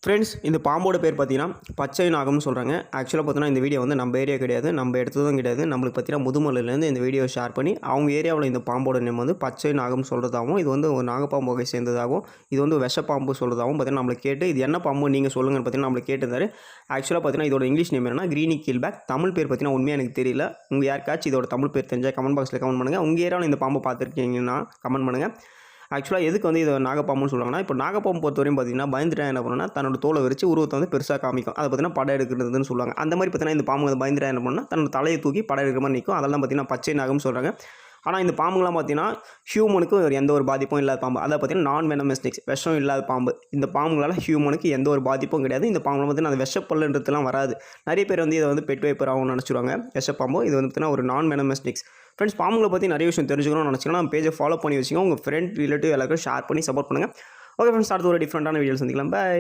Friends, இந்த பாம்போட பேர் பார்த்தீங்கன்னா பச்சை நாகம்னு சொல்கிறாங்க. ஆக்சுவலாக பார்த்தீங்கன்னா இந்த வீடியோ வந்து நம்ம ஏரியா கிடையாது, நம்ம எடுத்ததும் கிடையாது. நம்மளுக்கு பார்த்தீங்கன்னா முதுமலையிலேருந்து இந்த வீடியோ ஷேர் பண்ணி அவங்க ஏரியாவில் இந்த பாம்போட நேம் வந்து பச்சை நாகம் சொல்கிறதாகவும், இது வந்து ஒரு நாகப்பாம்பு வகை சேர்ந்ததாகவும், இது வந்து விஷப்பாம்பு சொல்கிறதாகவும் பார்த்தீங்கன்னா நம்மளுக்கு கேட்டு இது என்ன பாம்பு நீங்கள் சொல்லுங்கன்னு பார்த்தீங்கன்னா நம்மளுக்கு கேட்டிருந்தாரு. ஆக்சுவலாக பார்த்தீங்கன்னா இதோட இங்கிலீஷ் நேம் என்னன்னா கிரீனி கீல்பேக். தமிழ் பேர் பார்த்தீங்கன்னா உண்மையாக எனக்கு தெரியல. உங்கள் யாருக்காச்சும் இதோட தமிழ் பேர் தெரிஞ்சால் கமெண்ட் பாக்ஸில் கமெண்ட் பண்ணுங்கள். உங்கள் ஏரியாவில் இந்த பாம்பு பார்த்துருக்கீங்கன்னா கமெண்ட் பண்ணுங்கள். ஆக்சுவலாக எதுக்கு வந்து இதை நாகப்பாம்புன்னு சொல்லுவாங்கன்னா, இப்போ நாகப்பாம்பு பொறுத்தவரையும் பார்த்தீங்கன்னா பயந்துட்டா என்ன பண்ணுன்னா, தன்னோட தோலை விரிச்சு உருவத்தை வந்து பெருசாக காமிக்கும். அதை பார்த்தீங்கன்னா படம் எடுக்கிறதுன்னு சொல்லுவாங்க. அந்த மாதிரி பார்த்தீங்கன்னா இந்த பாம்பு வந்து பயந்துட்டா என்ன பண்ணுன்னா, தன்னோட தலையை தூக்கி படம் எடுக்கிற மாதிரி நிற்கும். அதெல்லாம் பார்த்தீங்கன்னா பச்சை நாகம்னு சொல்கிறாங்க. ஆனால் இந்த பாம்புங்களாம் பார்த்தீங்கன்னா ஹியூமனுக்கு எந்த ஒரு பாதிப்பும் இல்லாத பாம்பு. அதாவது பார்த்தீங்கன்னா நான் வெனமஸ் ஸ்னேக்ஸ், விஷம் இல்லாத பாம்பு. இந்த பாம்புங்களால் ஹியூமனுக்கு எந்த ஒரு பாதிப்பும் கிடையாது. இந்த பாம்புல பார்த்தீங்கன்னா அது விஷப்பல்லுன்றதுலாம் வராது. நிறைய பேர் வந்து இதை வந்து பெட் வைப்பர் ஆகும்னு நினச்சிருவாங்க. விஷப்பாம்பு இது வந்து பார்த்தீங்கன்னா ஒரு நான் வெனமஸ் ஸ்னேக்ஸ். ஃப்ரெண்ட்ஸ், பாம்புகளை பற்றி நிறைய விஷயம் தெரிஞ்சுக்கணும்னு நினச்சிங்கன்னா நம்ம பேஜை ஃபாலோ பண்ணி வச்சுக்கோங்க. உங்கள் ஃப்ரெண்ட் ரிலேட்டிவ் எல்லாருக்கும் ஷேர் பண்ணி சப்போர்ட் பண்ணுங்கள். ஓகே ஃப்ரெண்ட்ஸ், அடுத்து ஒரு டிஃப்ரெண்ட்டான வீடியோ சந்திக்கலாம். பை.